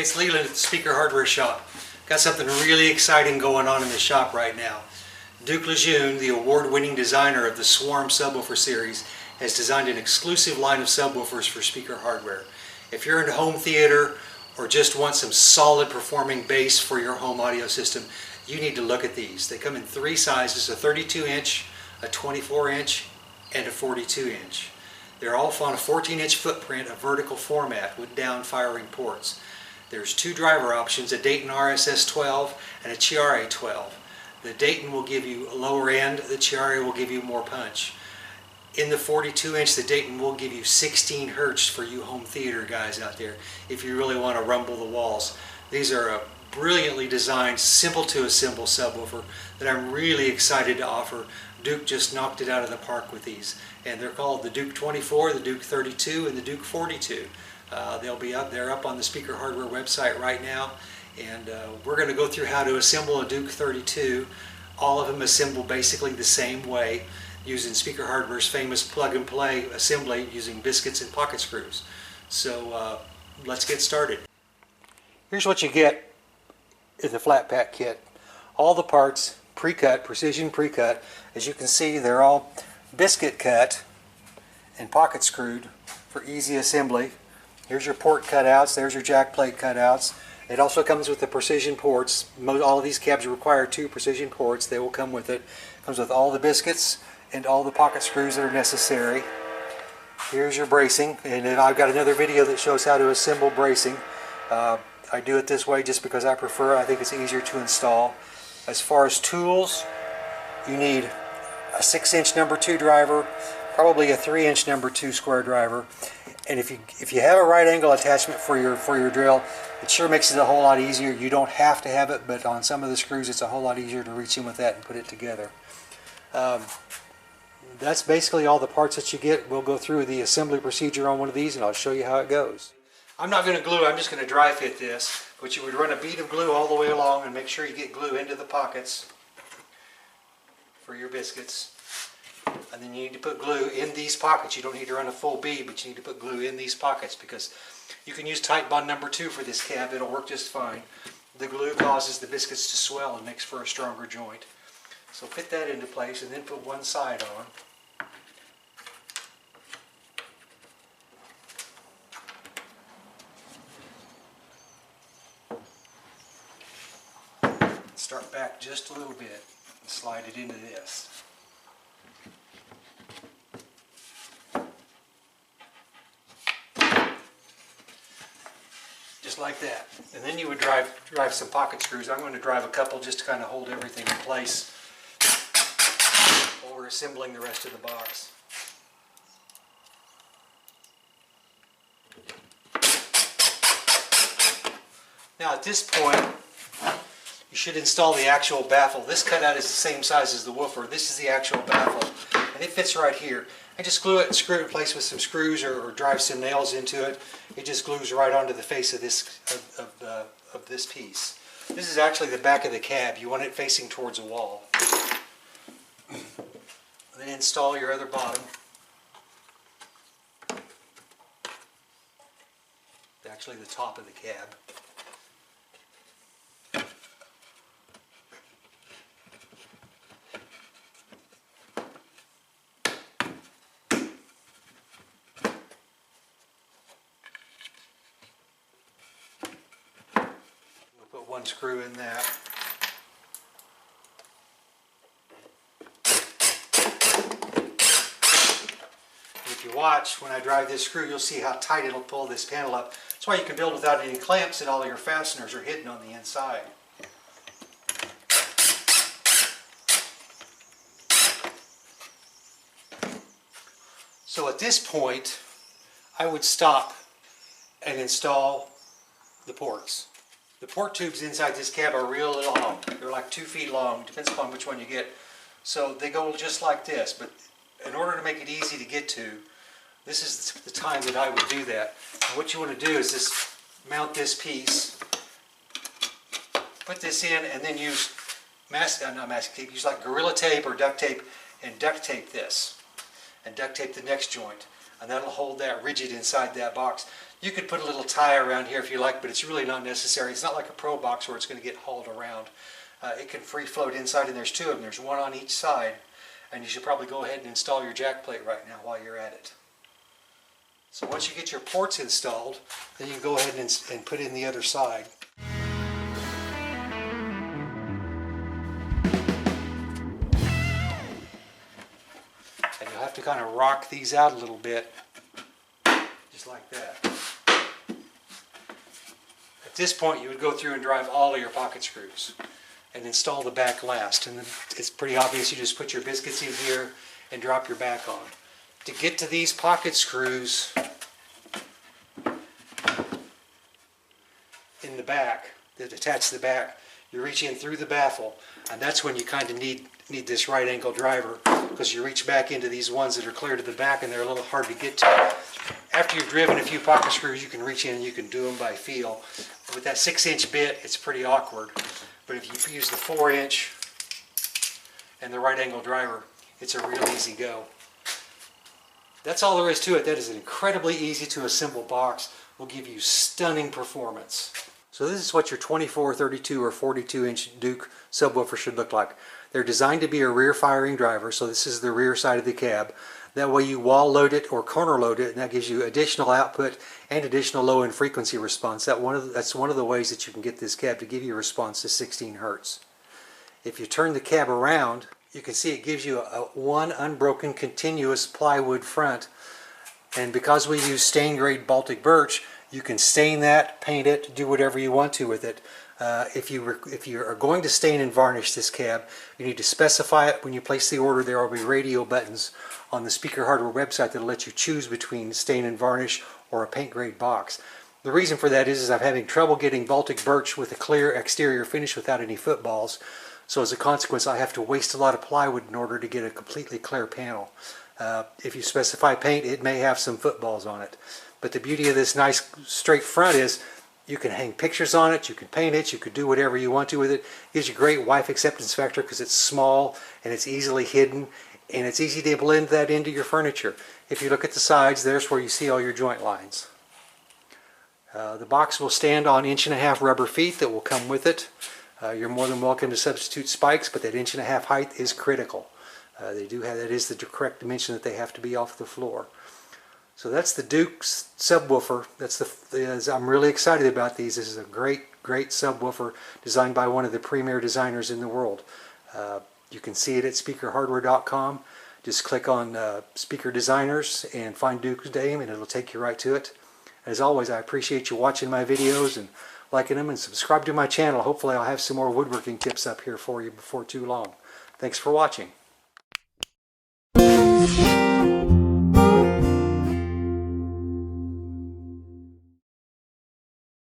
it's Leland at the Speaker Hardware Shop. Got something really exciting going on in the shop right now. Duke Lejeune, the award-winning designer of the Swarm subwoofer series, has designed an exclusive line of subwoofers for speaker hardware. If you're in a home theater or just want some solid performing bass for your home audio system, you need to look at these. They come in three sizes, a 32-inch, a 24-inch, and a 42-inch. They're all on a 14-inch footprint, a vertical format with down-firing ports. There's two driver options, a Dayton RSS-12 and a Chiare-12. The Dayton will give you a lower end, the Chiare will give you more punch. In the 42-inch, the Dayton will give you 16 hertz for you home theater guys out there if you really want to rumble the walls. These are a brilliantly designed, simple to assemble subwoofer that I'm really excited to offer. Duke just knocked it out of the park with these, and they're called the Duke 24, the Duke 32, and the Duke 42. They'll be up there up on the Speaker Hardware website right now, and we're going to go through how to assemble a Duke 32. All of them assemble basically the same way, using Speaker Hardware's famous plug-and-play assembly using biscuits and pocket screws. So let's get started. Here's what you get in the flat pack kit. All the parts pre-cut, precision pre-cut. As you can see, they're all biscuit cut and pocket screwed for easy assembly. Here's your port cutouts, there's your jack plate cutouts. It also comes with the precision ports. All of these cabs require two precision ports. They will come with it. It comes with all the biscuits and all the pocket screws that are necessary. Here's your bracing, and then I've got another video that shows how to assemble bracing. I do it this way just because I prefer. I think it's easier to install. As far as tools, you need a 6-inch number 2 driver, probably a 3-inch number 2 square driver. And if you have a right angle attachment for your drill, it sure makes it a whole lot easier. You don't have to have it, but on some of the screws it's a whole lot easier to reach in with that and put it together. That's basically all the parts that you get. We'll go through the assembly procedure on one of these and I'll show you how it goes. I'm not going to glue, I'm just going to dry fit this, but you would run a bead of glue all the way along and make sure you get glue into the pockets for your biscuits. And then you need to put glue in these pockets. You don't need to run a full bead, but you need to put glue in these pockets because you can use Tight Bond number 2 for this cab. It'll work just fine. The glue causes the biscuits to swell and makes for a stronger joint. So fit that into place and then put one side on. Start back just a little bit and slide it into this. Just like that. And then you would drive some pocket screws. I'm going to drive a couple just to kind of hold everything in place while we're assembling the rest of the box. Now at this point, you should install the actual baffle. This cutout is the same size as the woofer. This is the actual baffle, and it fits right here. I just glue it and screw it in place with some screws or drive some nails into it. It just glues right onto the face of this piece. This is actually the back of the cab. You want it facing towards a wall. Then install your other bottom. Actually the top of the cab. One screw in that. If you watch, when I drive this screw, you'll see how tight it'll pull this panel up. That's why you can build without any clamps and all of your fasteners are hidden on the inside. So at this point, I would stop and install the ports. The port tubes inside this cab are real long. They're like 2 feet long, depends upon which one you get. So they go just like this, but in order to make it easy to get to, this is the time that I would do that. And what you want to do is just mount this piece, put this in, and then use use like Gorilla Tape or duct tape and duct tape this. And duct tape the next joint. And that'll hold that rigid inside that box. You could put a little tie around here if you like, but it's really not necessary. It's not like a Pro Box where it's going to get hauled around. It can free float inside, and there's two of them. There's one on each side, and you should probably go ahead and install your jack plate right now while you're at it. So once you get your ports installed, then you can go ahead and put in the other side. And you'll have to kind of rock these out a little bit, just like that. At this point, you would go through and drive all of your pocket screws and install the back last. And then it's pretty obvious. You just put your biscuits in here and drop your back on. To get to these pocket screws in the back, that attach the back, you reach in through the baffle, and that's when you kind of need this right angle driver, because you reach back into these ones that are clear to the back and they're a little hard to get to. After you've driven a few pocket screws, you can reach in and you can do them by feel. With that 6-inch bit, it's pretty awkward. But if you use the 4-inch and the right angle driver, it's a real easy go. That's all there is to it. That is an incredibly easy to assemble box. Will give you stunning performance. So this is what your 24, 32, or 42-inch Duke subwoofer should look like. They're designed to be a rear firing driver, so this is the rear side of the cab. That way you wall load it or corner load it, and that gives you additional output and additional low end frequency response. That's one of the ways that you can get this cab to give you a response to 16 Hertz. If you turn the cab around, you can see it gives you one unbroken continuous plywood front. And because we use stain grade Baltic birch, you can stain that, paint it, do whatever you want to with it. If you are going to stain and varnish this cab, you need to specify it when you place the order. There will be radio buttons on the Speaker Hardware website that will let you choose between stain and varnish or a paint grade box. The reason for that is I'm having trouble getting Baltic birch with a clear exterior finish without any footballs. So as a consequence, I have to waste a lot of plywood in order to get a completely clear panel. If you specify paint, it may have some footballs on it. But the beauty of this nice straight front is you can hang pictures on it, you can paint it, you can do whatever you want to with it. It gives you a great wife acceptance factor because it's small and it's easily hidden, and it's easy to blend that into your furniture. If you look at the sides, there's where you see all your joint lines. The box will stand on 1.5-inch rubber feet that will come with it. You're more than welcome to substitute spikes, but that 1.5-inch height is critical. That is the correct dimension that they have to be off the floor. So that's the Duke subwoofer. I'm really excited about these. This is a great subwoofer designed by one of the premier designers in the world. You can see it at speakerhardware.com. Just click on Speaker Designers and find Duke's name, and it'll take you right to it. As always, I appreciate you watching my videos and liking them, and subscribe to my channel. Hopefully I'll have some more woodworking tips up here for you before too long. Thanks for watching.